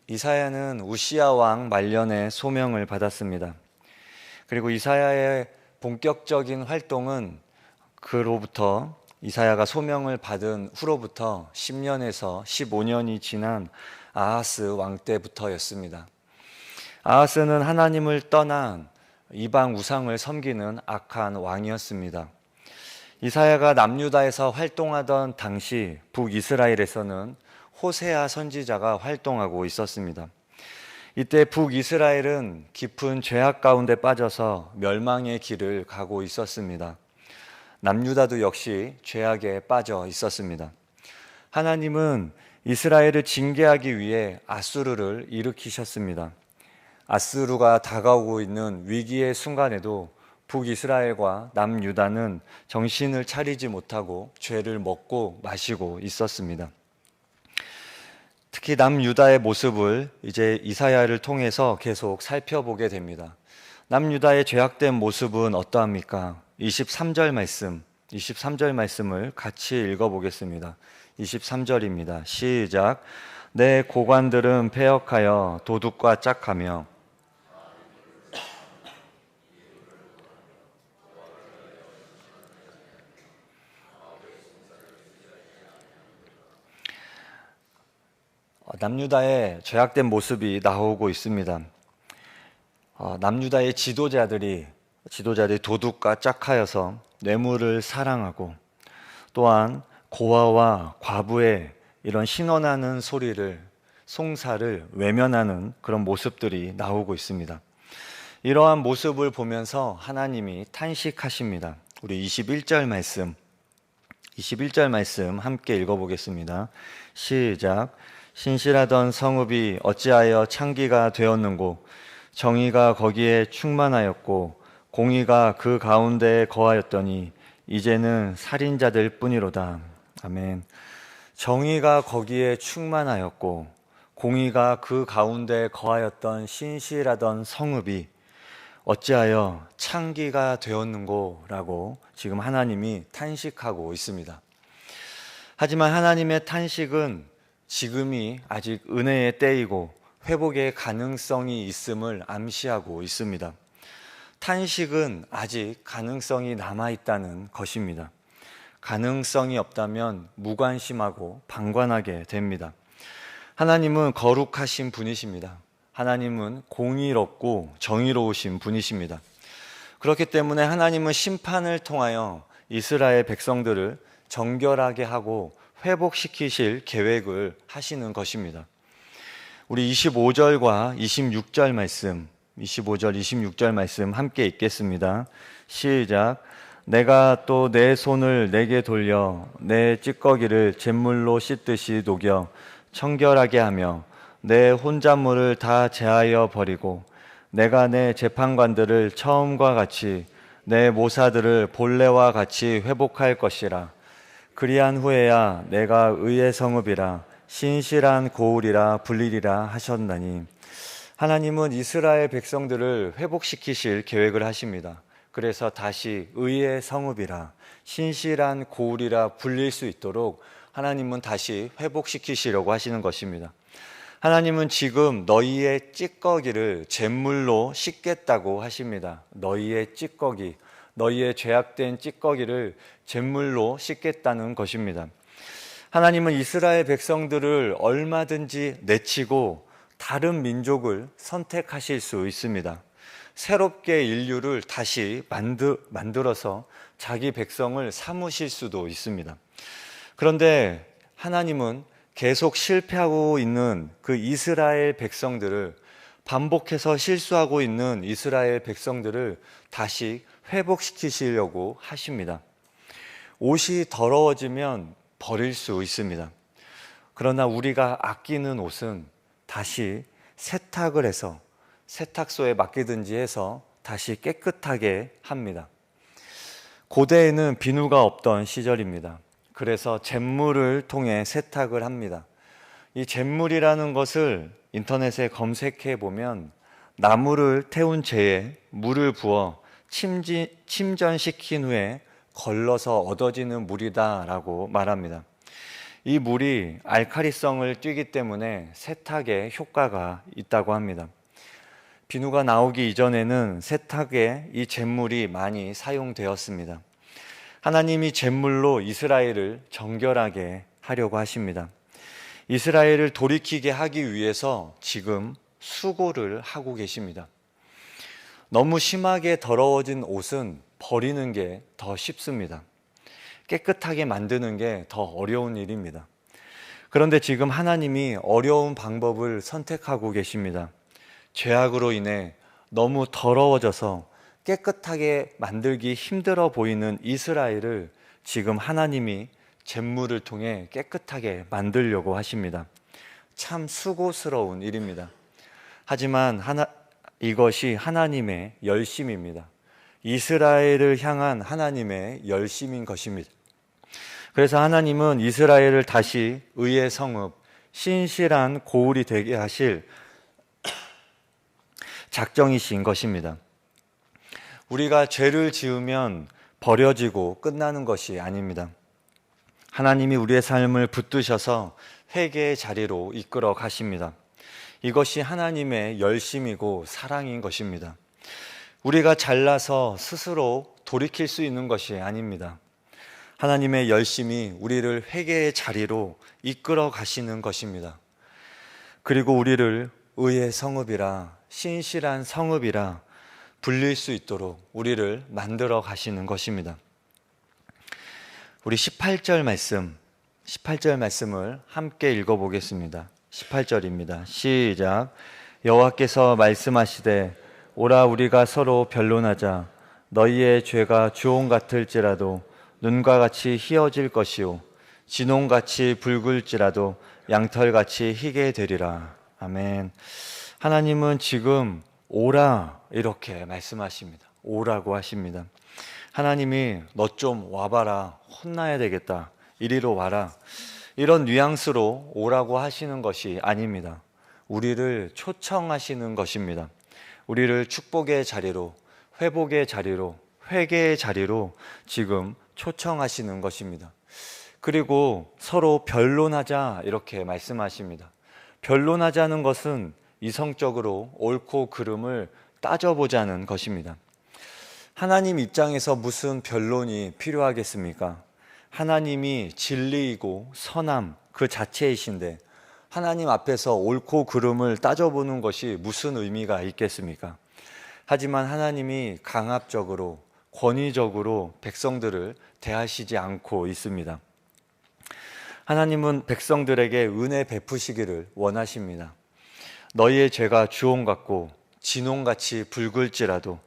이사야는 우시야 왕 말년에 소명을 받았습니다. 그리고 이사야의 본격적인 활동은 그로부터 이사야가 소명을 받은 후로부터 10년에서 15년이 지난 아하스 왕 때부터였습니다. 아하스는 하나님을 떠난 이방 우상을 섬기는 악한 왕이었습니다. 이사야가 남유다에서 활동하던 당시 북이스라엘에서는 호세아 선지자가 활동하고 있었습니다. 이때 북이스라엘은 깊은 죄악 가운데 빠져서 멸망의 길을 가고 있었습니다. 남유다도 역시 죄악에 빠져 있었습니다. 하나님은 이스라엘을 징계하기 위해 아수르를 일으키셨습니다. 아수르가 다가오고 있는 위기의 순간에도 북이스라엘과 남유다는 정신을 차리지 못하고 죄를 먹고 마시고 있었습니다. 특히 남유다의 모습을 이제 이사야를 통해서 계속 살펴보게 됩니다. 남유다의 죄악된 모습은 어떠합니까? 23절 말씀을 같이 읽어보겠습니다. 23절입니다. 시작. 내 고관들은 패역하여 도둑과 짝하며 남유다의 죄악된 모습이 나오고 있습니다. 남유다의 지도자들이 도둑과 짝하여서 뇌물을 사랑하고 또한 고아와 과부의 이런 신원하는 소리를 송사를 외면하는 그런 모습들이 나오고 있습니다. 이러한 모습을 보면서 하나님이 탄식하십니다. 우리 21절 말씀 함께 읽어보겠습니다. 시작. 신실하던 성읍이 어찌하여 창기가 되었는고 정의가 거기에 충만하였고 공의가 그 가운데에 거하였더니 이제는 살인자들 뿐이로다. 아멘. 정의가 거기에 충만하였고 공의가 그 가운데에 거하였던 신실하던 성읍이 어찌하여 창기가 되었는고 라고 지금 하나님이 탄식하고 있습니다. 하지만 하나님의 탄식은 지금이 아직 은혜의 때이고 회복의 가능성이 있음을 암시하고 있습니다. 탄식은 아직 가능성이 남아있다는 것입니다. 가능성이 없다면 무관심하고 방관하게 됩니다. 하나님은 거룩하신 분이십니다. 하나님은 공의롭고 정의로우신 분이십니다. 그렇기 때문에 하나님은 심판을 통하여 이스라엘 백성들을 정결하게 하고 회복시키실 계획을 하시는 것입니다. 우리 25절과 26절 말씀 함께 읽겠습니다. 시작. 내가 또 내 손을 내게 돌려 내 찌꺼기를 잿물로 씻듯이 녹여 청결하게 하며 내 혼잣물을 다 제하여 버리고 내가 내 재판관들을 처음과 같이 내 모사들을 본래와 같이 회복할 것이라. 그리한 후에야 내가 의의 성읍이라 신실한 고울이라 불리리라 하셨나니. 하나님은 이스라엘 백성들을 회복시키실 계획을 하십니다. 그래서 다시 의의 성읍이라 신실한 고울이라 불릴 수 있도록 하나님은 다시 회복시키시려고 하시는 것입니다. 하나님은 지금 너희의 찌꺼기를 잿물로 씻겠다고 하십니다. 너희의 찌꺼기, 너희의 죄악된 찌꺼기를 잿물로 씻겠다는 것입니다. 하나님은 이스라엘 백성들을 얼마든지 내치고 다른 민족을 선택하실 수 있습니다. 새롭게 인류를 다시 만들어서 자기 백성을 삼으실 수도 있습니다. 그런데 하나님은 계속 실패하고 있는 그 이스라엘 백성들을, 반복해서 실수하고 있는 이스라엘 백성들을 다시 회복시키시려고 하십니다. 옷이 더러워지면 버릴 수 있습니다. 그러나 우리가 아끼는 옷은 다시 세탁을 해서 세탁소에 맡기든지 해서 다시 깨끗하게 합니다. 고대에는 비누가 없던 시절입니다. 그래서 잿물을 통해 세탁을 합니다. 이 잿물이라는 것을 인터넷에 검색해 보면 나무를 태운 재에 물을 부어 침전시킨 후에 걸러서 얻어지는 물이다라고 말합니다. 이 물이 알칼리성을 띠기 때문에 세탁에 효과가 있다고 합니다. 비누가 나오기 이전에는 세탁에 이 잿물이 많이 사용되었습니다. 하나님이 잿물로 이스라엘을 정결하게 하려고 하십니다. 이스라엘을 돌이키게 하기 위해서 지금 수고를 하고 계십니다. 너무 심하게 더러워진 옷은 버리는 게 더 쉽습니다. 깨끗하게 만드는 게 더 어려운 일입니다. 그런데 지금 하나님이 어려운 방법을 선택하고 계십니다. 죄악으로 인해 너무 더러워져서 깨끗하게 만들기 힘들어 보이는 이스라엘을 지금 하나님이 잿물을 통해 깨끗하게 만들려고 하십니다. 참 수고스러운 일입니다. 하지만 이것이 하나님의 열심입니다. 이스라엘을 향한 하나님의 열심인 것입니다. 그래서 하나님은 이스라엘을 다시 의의 성읍, 신실한 고울이 되게 하실 작정이신 것입니다. 우리가 죄를 지으면 버려지고 끝나는 것이 아닙니다. 하나님이 우리의 삶을 붙드셔서 회개의 자리로 이끌어 가십니다. 이것이 하나님의 열심이고 사랑인 것입니다. 우리가 잘나서 스스로 돌이킬 수 있는 것이 아닙니다. 하나님의 열심이 우리를 회개의 자리로 이끌어 가시는 것입니다. 그리고 우리를 의의 성읍이라, 신실한 성읍이라 불릴 수 있도록 우리를 만들어 가시는 것입니다. 우리 18절 말씀을 함께 읽어보겠습니다. 18절입니다. 시작. 여호와께서 말씀하시되 오라 우리가 서로 변론하자. 너희의 죄가 주홍 같을지라도 눈과 같이 희어질 것이요 진홍같이 붉을지라도 양털같이 희게 되리라. 아멘. 하나님은 지금 오라 이렇게 말씀하십니다. 오라고 하십니다. 하나님이 너 좀 와봐라. 혼나야 되겠다. 이리로 와라. 이런 뉘앙스로 오라고 하시는 것이 아닙니다. 우리를 초청하시는 것입니다. 우리를 축복의 자리로, 회복의 자리로, 회개의 자리로 지금 초청하시는 것입니다. 그리고 서로 변론하자 이렇게 말씀하십니다. 변론하자는 것은 이성적으로 옳고 그름을 따져보자는 것입니다. 하나님 입장에서 무슨 변론이 필요하겠습니까? 하나님이 진리이고 선함 그 자체이신데 하나님 앞에서 옳고 그름을 따져보는 것이 무슨 의미가 있겠습니까? 하지만 하나님이 강압적으로 권위적으로 백성들을 대하시지 않고 있습니다. 하나님은 백성들에게 은혜 베푸시기를 원하십니다. 너희의 죄가 주홍 같고 진홍같이 붉을지라도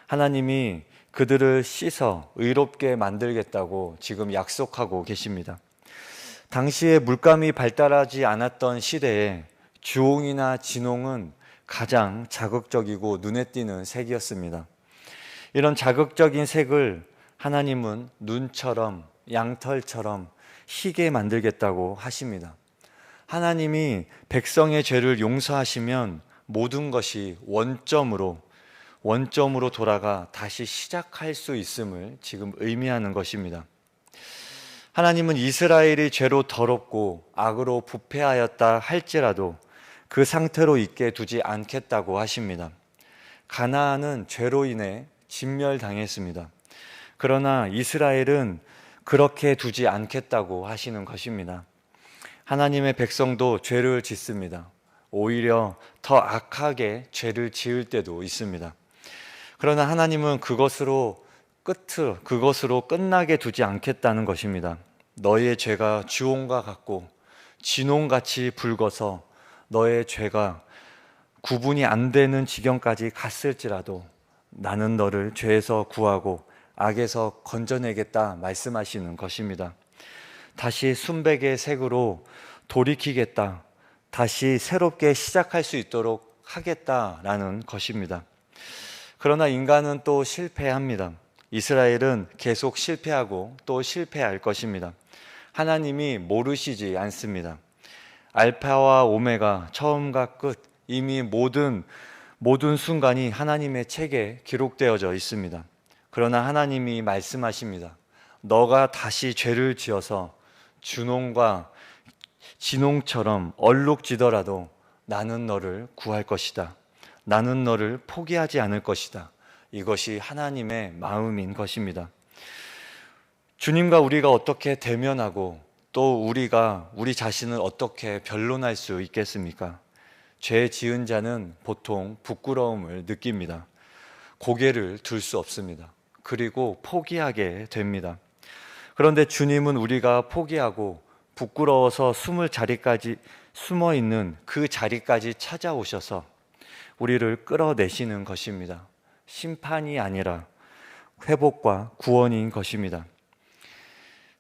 하나님이 그들을 씻어 의롭게 만들겠다고 지금 약속하고 계십니다. 당시에 물감이 발달하지 않았던 시대에 주홍이나 진홍은 가장 자극적이고 눈에 띄는 색이었습니다. 이런 자극적인 색을 하나님은 눈처럼 양털처럼 희게 만들겠다고 하십니다. 하나님이 백성의 죄를 용서하시면 모든 것이 원점으로 돌아가 다시 시작할 수 있음을 지금 의미하는 것입니다. 하나님은 이스라엘이 죄로 더럽고 악으로 부패하였다 할지라도 그 상태로 있게 두지 않겠다고 하십니다. 가나안은 죄로 인해 진멸당했습니다. 그러나 이스라엘은 그렇게 두지 않겠다고 하시는 것입니다. 하나님의 백성도 죄를 짓습니다. 오히려 더 악하게 죄를 지을 때도 있습니다. 그러나 하나님은 그것으로 끝나게 두지 않겠다는 것입니다. 너희의 죄가 주홍과 같고 진홍같이 붉어서 너의 죄가 구분이 안 되는 지경까지 갔을지라도 나는 너를 죄에서 구하고 악에서 건져내겠다 말씀하시는 것입니다. 다시 순백의 색으로 돌이키겠다. 다시 새롭게 시작할 수 있도록 하겠다라는 것입니다. 그러나 인간은 또 실패합니다. 이스라엘은 계속 실패하고 또 실패할 것입니다. 하나님이 모르시지 않습니다. 알파와 오메가, 처음과 끝, 이미 모든 순간이 하나님의 책에 기록되어져 있습니다. 그러나 하나님이 말씀하십니다. 너가 다시 죄를 지어서 준홍과 진홍처럼 얼룩지더라도 나는 너를 구할 것이다. 나는 너를 포기하지 않을 것이다. 이것이 하나님의 마음인 것입니다. 주님과 우리가 어떻게 대면하고 또 우리가 우리 자신을 어떻게 변론할 수 있겠습니까? 죄 지은 자는 보통 부끄러움을 느낍니다. 고개를 들 수 없습니다. 그리고 포기하게 됩니다. 그런데 주님은 우리가 포기하고 부끄러워서 숨을 자리까지 숨어 있는 그 자리까지 찾아오셔서 우리를 끌어내시는 것입니다. 심판이 아니라 회복과 구원인 것입니다.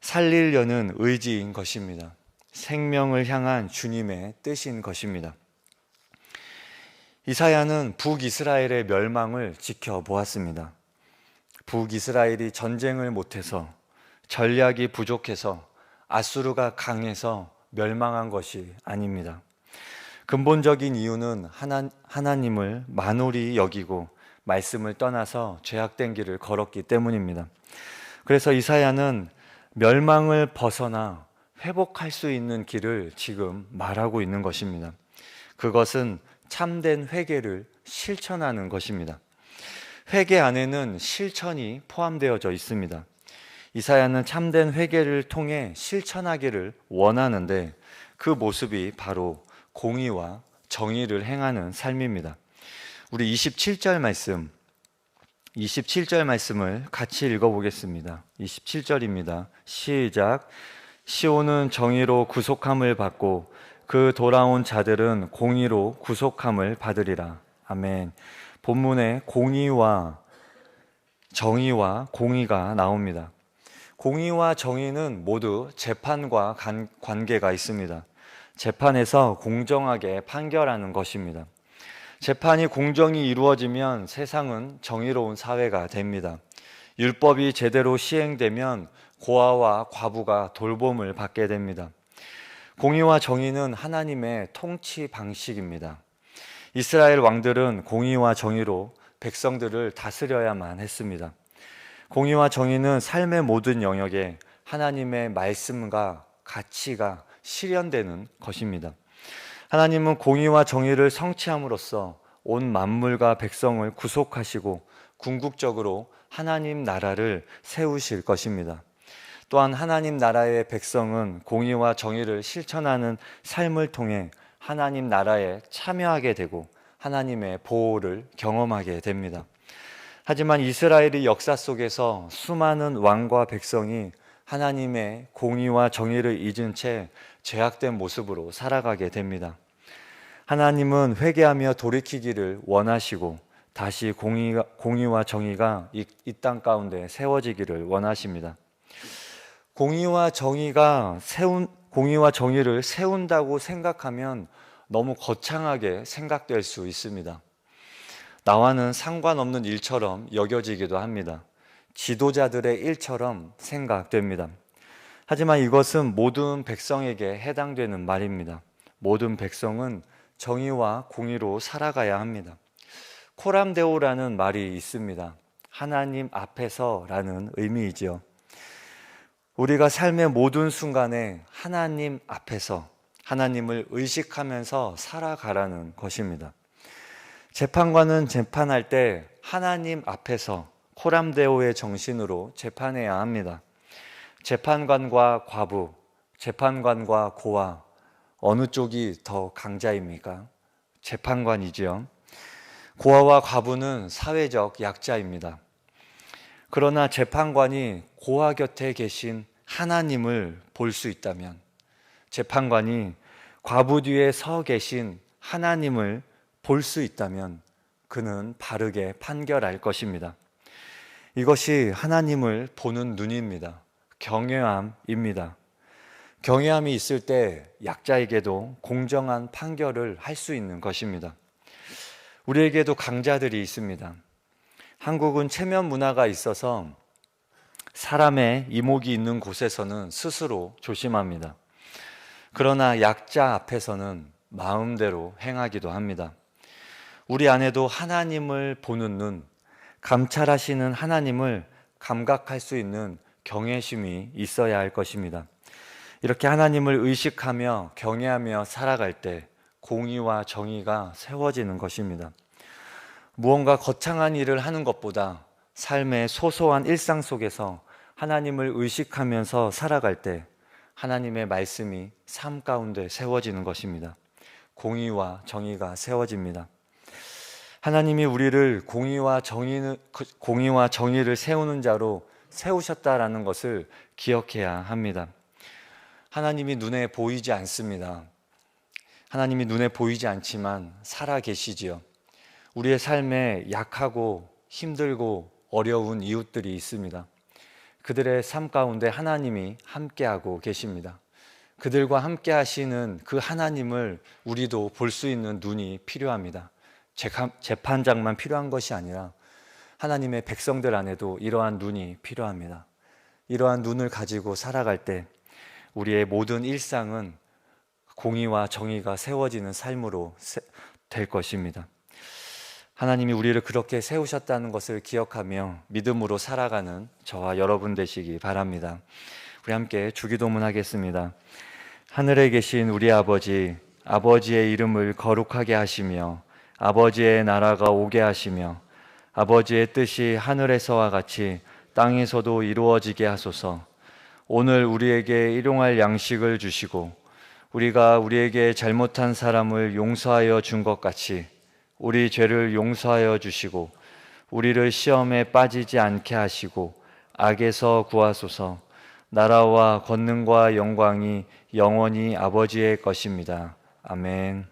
살리려는 의지인 것입니다. 생명을 향한 주님의 뜻인 것입니다. 이사야는 북이스라엘의 멸망을 지켜보았습니다. 북이스라엘이 전쟁을 못해서 전략이 부족해서 아수르가 강해서 멸망한 것이 아닙니다. 근본적인 이유는 하나님을 만홀히 여기고 말씀을 떠나서 죄악된 길을 걸었기 때문입니다. 그래서 이사야는 멸망을 벗어나 회복할 수 있는 길을 지금 말하고 있는 것입니다. 그것은 참된 회개를 실천하는 것입니다. 회개 안에는 실천이 포함되어져 있습니다. 이사야는 참된 회개를 통해 실천하기를 원하는데 그 모습이 바로 공의와 정의를 행하는 삶입니다. 우리 27절 말씀을 같이 읽어보겠습니다. 27절입니다. 시작. 시온은 정의로 구속함을 받고 그 돌아온 자들은 공의로 구속함을 받으리라. 아멘. 본문에 공의와 정의와 공의가 나옵니다. 공의와 정의는 모두 재판과 관계가 있습니다. 재판에서 공정하게 판결하는 것입니다. 재판이 공정히 이루어지면 세상은 정의로운 사회가 됩니다. 율법이 제대로 시행되면 고아와 과부가 돌봄을 받게 됩니다. 공의와 정의는 하나님의 통치 방식입니다. 이스라엘 왕들은 공의와 정의로 백성들을 다스려야만 했습니다. 공의와 정의는 삶의 모든 영역에 하나님의 말씀과 가치가 실현되는 것입니다. 하나님은 공의와 정의를 성취함으로써 온 만물과 백성을 구속하시고 궁극적으로 하나님 나라를 세우실 것입니다. 또한 하나님 나라의 백성은 공의와 정의를 실천하는 삶을 통해 하나님 나라에 참여하게 되고 하나님의 보호를 경험하게 됩니다. 하지만 이스라엘의 역사 속에서 수많은 왕과 백성이 하나님의 공의와 정의를 잊은 채 죄악된 모습으로 살아가게 됩니다. 하나님은 회개하며 돌이키기를 원하시고 다시 공의와 정의가 이 땅 가운데 세워지기를 원하십니다. 공의와 정의를 세운다고 생각하면 너무 거창하게 생각될 수 있습니다. 나와는 상관없는 일처럼 여겨지기도 합니다. 지도자들의 일처럼 생각됩니다. 하지만 이것은 모든 백성에게 해당되는 말입니다. 모든 백성은 정의와 공의로 살아가야 합니다. 코람데오라는 말이 있습니다. 하나님 앞에서라는 의미이지요. 우리가 삶의 모든 순간에 하나님 앞에서 하나님을 의식하면서 살아가라는 것입니다. 재판관은 재판할 때 하나님 앞에서 코람데오의 정신으로 재판해야 합니다. 재판관과 과부, 재판관과 고아, 어느 쪽이 더 강자입니까? 재판관이지요. 고아와 과부는 사회적 약자입니다. 그러나 재판관이 고아 곁에 계신 하나님을 볼 수 있다면, 재판관이 과부 뒤에 서 계신 하나님을 볼 수 있다면 그는 바르게 판결할 것입니다. 이것이 하나님을 보는 눈입니다. 경외함입니다. 경외함이 있을 때 약자에게도 공정한 판결을 할 수 있는 것입니다. 우리에게도 강자들이 있습니다. 한국은 체면 문화가 있어서 사람의 이목이 있는 곳에서는 스스로 조심합니다. 그러나 약자 앞에서는 마음대로 행하기도 합니다. 우리 안에도 하나님을 보는 눈, 감찰하시는 하나님을 감각할 수 있는 경외심이 있어야 할 것입니다. 이렇게 하나님을 의식하며 경외하며 살아갈 때 공의와 정의가 세워지는 것입니다. 무언가 거창한 일을 하는 것보다 삶의 소소한 일상 속에서 하나님을 의식하면서 살아갈 때 하나님의 말씀이 삶 가운데 세워지는 것입니다. 공의와 정의가 세워집니다. 하나님이 우리를 공의와 정의를 세우는 자로 세우셨다라는 것을 기억해야 합니다. 하나님이 눈에 보이지 않습니다. 하나님이 눈에 보이지 않지만 살아 계시지요. 우리의 삶에 약하고 힘들고 어려운 이웃들이 있습니다. 그들의 삶 가운데 하나님이 함께하고 계십니다. 그들과 함께 하시는 그 하나님을 우리도 볼 수 있는 눈이 필요합니다. 재판장만 필요한 것이 아니라 하나님의 백성들 안에도 이러한 눈이 필요합니다. 이러한 눈을 가지고 살아갈 때 우리의 모든 일상은 공의와 정의가 세워지는 삶으로 될 것입니다. 하나님이 우리를 그렇게 세우셨다는 것을 기억하며 믿음으로 살아가는 저와 여러분 되시기 바랍니다. 우리 함께 주기도문 하겠습니다. 하늘에 계신 우리 아버지, 아버지의 이름을 거룩하게 하시며 아버지의 나라가 오게 하시며 아버지의 뜻이 하늘에서와 같이 땅에서도 이루어지게 하소서. 오늘 우리에게 일용할 양식을 주시고 우리가 우리에게 잘못한 사람을 용서하여 준 것 같이 우리 죄를 용서하여 주시고 우리를 시험에 빠지지 않게 하시고 악에서 구하소서. 나라와 권능과 영광이 영원히 아버지의 것입니다. 아멘.